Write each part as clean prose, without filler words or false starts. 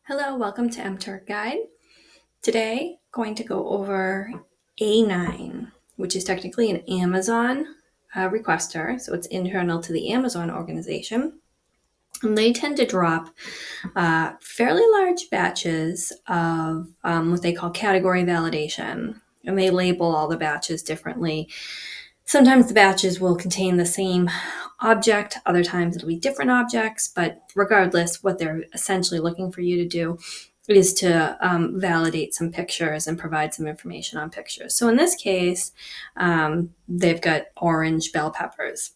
Hello, welcome to MTurk Guide. Today, going to go over A9, which is technically an Amazon requester, so it's internal to the Amazon organization. And they tend to drop fairly large batches of what they call category validation, and they label all the batches differently. Sometimes the batches will contain the same object, other times it'll be different objects, but regardless, what they're essentially looking for you to do is to validate some pictures and provide some information on pictures. So in this case, they've got orange bell peppers.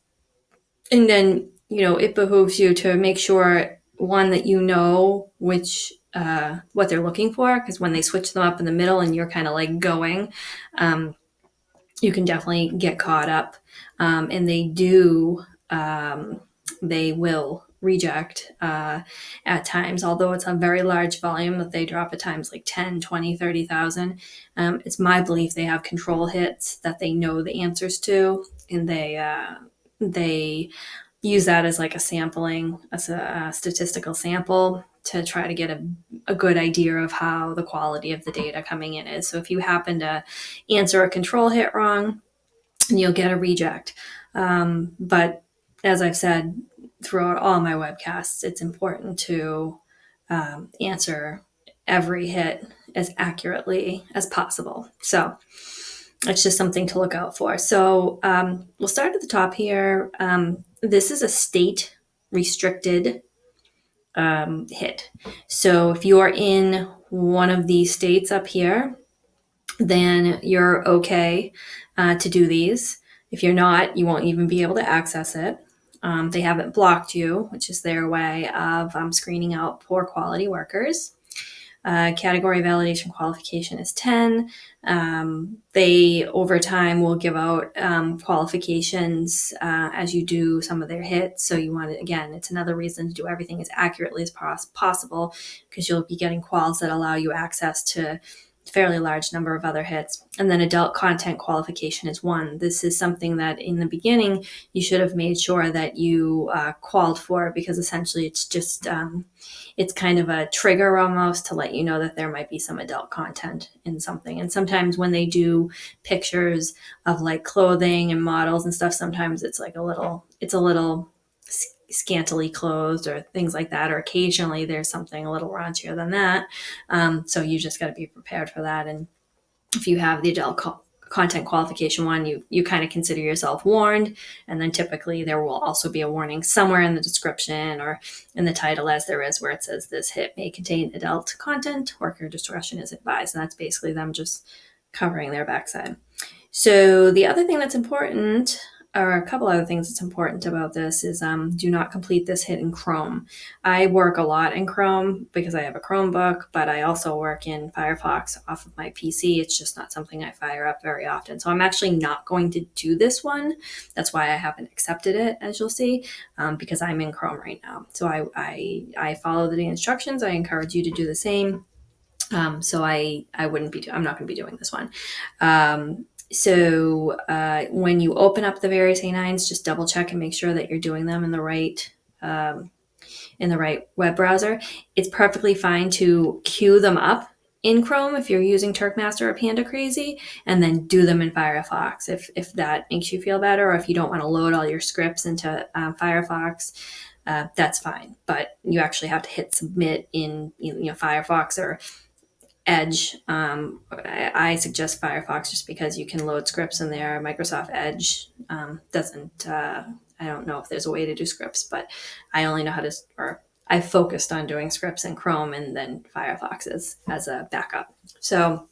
And then, it behooves you to make sure, one, that you know which what they're looking for, because when they switch them up in the middle and you're kind of like going, you can definitely get caught up. And they will reject at times, although it's a very large volume that they drop at times like 10, 20, 30,000. It's my belief they have control hits that they know the answers to, and they use that as like a statistical sample to try to get a good idea of how the quality of the data coming in is. So if you happen to answer a control hit wrong, you'll get a reject. But as I've said throughout all my webcasts, it's important to answer every hit as accurately as possible. So it's just something to look out for. So we'll start at the top here. This is a state restricted hit. So if you're in one of these states up here, then you're okay to do these. If you're not, you won't even be able to access it. They haven't blocked you, which is their way of screening out poor quality workers. Category validation qualification is 10. They, over time, will give out qualifications as you do some of their hits. So you want to, again, it's another reason to do everything as accurately as possible, because you'll be getting quals that allow you access to fairly large number of other hits. And then adult content qualification is 1. This is something that in the beginning you should have made sure that you qualified for, because essentially it's just it's kind of a trigger almost to let you know that there might be some adult content in something. And sometimes when they do pictures of like clothing and models and stuff, sometimes it's a little scantily clothed or things like that, or occasionally there's something a little raunchier than that. So you just got to be prepared for that. And if you have the adult content qualification 1, you kind of consider yourself warned. And then typically there will also be a warning somewhere in the description or in the title, as there is, where it says this hit may contain adult content. Worker discretion is advised. And that's basically them just covering their backside. So the other thing that's important, or a couple other things that's important about this, is do not complete this hit in Chrome. I work a lot in Chrome because I have a Chromebook, but I also work in Firefox off of my PC. It's just not something I fire up very often. So I'm actually not going to do this one. That's why I haven't accepted it, as you'll see, because I'm in Chrome right now. So I follow the instructions. I encourage you to do the same. So I'm not going to be doing this one. So when you open up the various A9s, just double check and make sure that you're doing them in the right web browser. It's perfectly fine to queue them up in Chrome if you're using TurkMaster or Panda Crazy, and then do them in Firefox if that makes you feel better, or if you don't want to load all your scripts into Firefox. That's fine, but you actually have to hit submit in Firefox or Edge. I suggest Firefox just because you can load scripts in there. Microsoft Edge doesn't. I don't know if there's a way to do scripts, but I only know how to, or I focused on doing scripts in Chrome, and then Firefox as a backup. So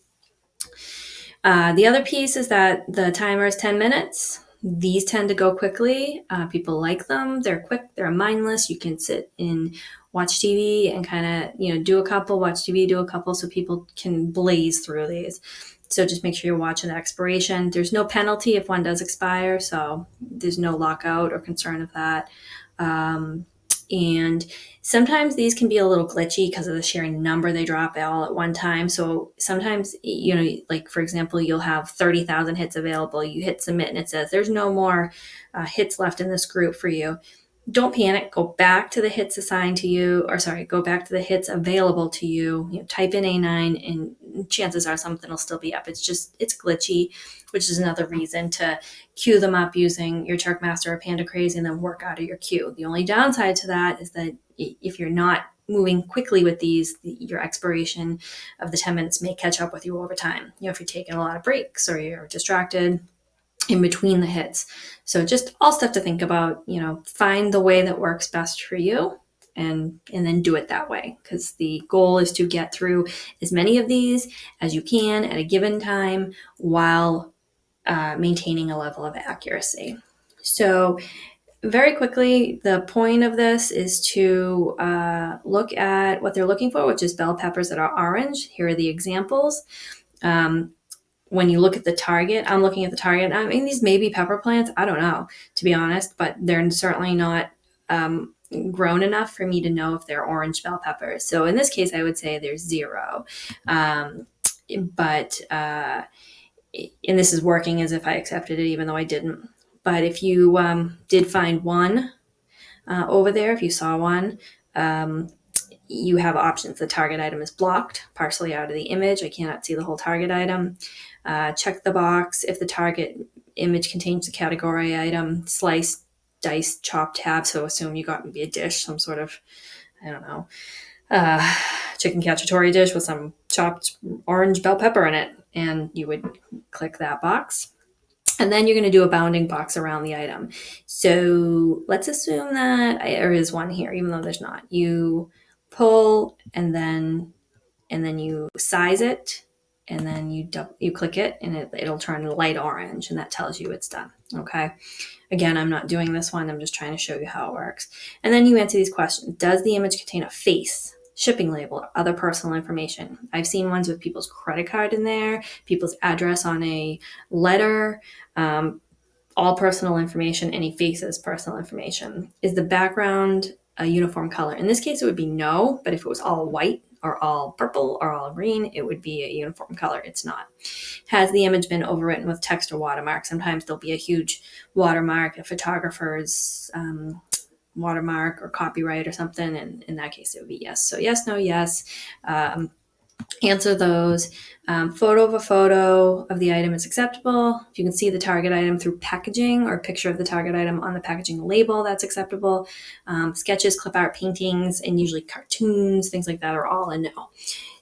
the other piece is that the timer is 10 minutes. These tend to go quickly. People like them. They're quick. They're mindless. You can sit and watch TV and kind of, do a couple, watch TV, do a couple, so people can blaze through these. So just make sure you're watching the expiration. There's no penalty if one does expire, so there's no lockout or concern of that. And sometimes these can be a little glitchy because of the sheer number they drop all at one time. So sometimes, like for example, you'll have 30,000 hits available. You hit submit and it says there's no more hits left in this group for you. don't panic. Go back to the hits assigned to you, or sorry, go back to the hits available to you. Type in A9, and chances are something will still be up. It's glitchy, which is another reason to queue them up using your Turk Master or Panda Crazy and then work out of your queue. The only downside to that is that if you're not moving quickly with these, your expiration of the 10 minutes may catch up with you over time. If you're taking a lot of breaks or you're distracted in between the hits. So just all stuff to think about. Find the way that works best for you, and then do it that way, because the goal is to get through as many of these as you can at a given time while maintaining a level of accuracy. So very quickly, the point of this is to look at what they're looking for, which is bell peppers that are orange. Here are the examples. When you look at the target, I'm looking at the target. I mean, these may be pepper plants. I don't know, to be honest, but they're certainly not grown enough for me to know if they're orange bell peppers. So in this case, I would say there's 0. But and this is working as if I accepted it, even though I didn't. But if you did find one over there, if you saw one, you have options. The target item is blocked, partially out of the image. I cannot see the whole target item. Check the box if the target image contains the category item. Slice, dice, chop, tab. So assume you got maybe a dish, some sort of, I don't know, chicken cacciatore dish with some chopped orange bell pepper in it. And you would click that box. And then you're going to do a bounding box around the item. So let's assume that there is one here, even though there's not. You pull and then you size it, and then you click it, and it'll turn light orange, and that tells you it's done. Okay. Again, I'm not doing this one. I'm just trying to show you how it works. And then you answer these questions. Does the image contain a face, shipping label, or other personal information? I've seen ones with people's credit card in there, people's address on a letter, all personal information. Any faces, personal information. Is the background a uniform color? In this case, it would be no, but if it was all white or all purple or all green, it would be a uniform color. It's not. Has the image been overwritten with text or watermark? Sometimes there'll be a huge watermark, a photographer's watermark or copyright or something, and in that case, it would be yes. So yes, no, yes. Answer those. Photo of a photo of the item is acceptable. If you can see the target item through packaging or a picture of the target item on the packaging label, that's acceptable. Sketches, clip art, paintings, and usually cartoons, things like that are all a no.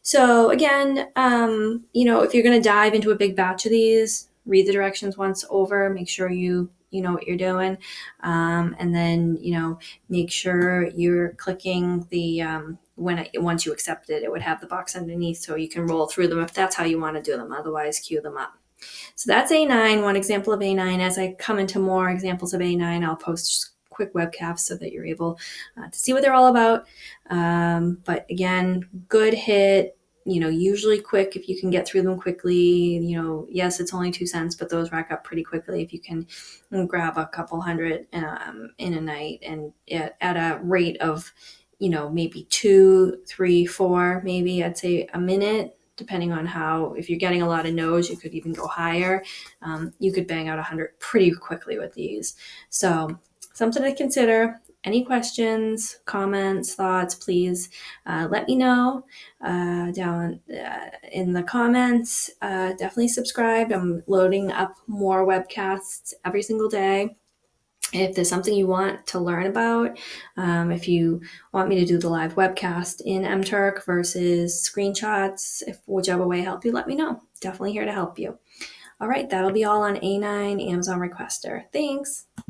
So again, if you're going to dive into a big batch of these, read the directions once over, make sure you know what you're doing. And then, make sure you're clicking the, once you accept it, it would have the box underneath so you can roll through them if that's how you want to do them. Otherwise, queue them up. So that's A9, one example of A9. As I come into more examples of A9, I'll post quick webcasts so that you're able to see what they're all about. But again, good hit, usually quick if you can get through them quickly. Yes, it's only 2 cents, but those rack up pretty quickly if you can grab a couple hundred in a night, and at a rate of, maybe 2, 3, 4, maybe I'd say a minute, depending on if you're getting a lot of no's, you could even go higher. You could bang out 100 pretty quickly with these. So something to consider. Any questions, comments, thoughts, please let me know down in the comments. Definitely subscribe. I'm loading up more webcasts every single day. If there's something you want to learn about, if you want me to do the live webcast in MTurk versus screenshots, whichever way help you, let me know. Definitely here to help you. All right, that'll be all on A9 Amazon Requester. Thanks.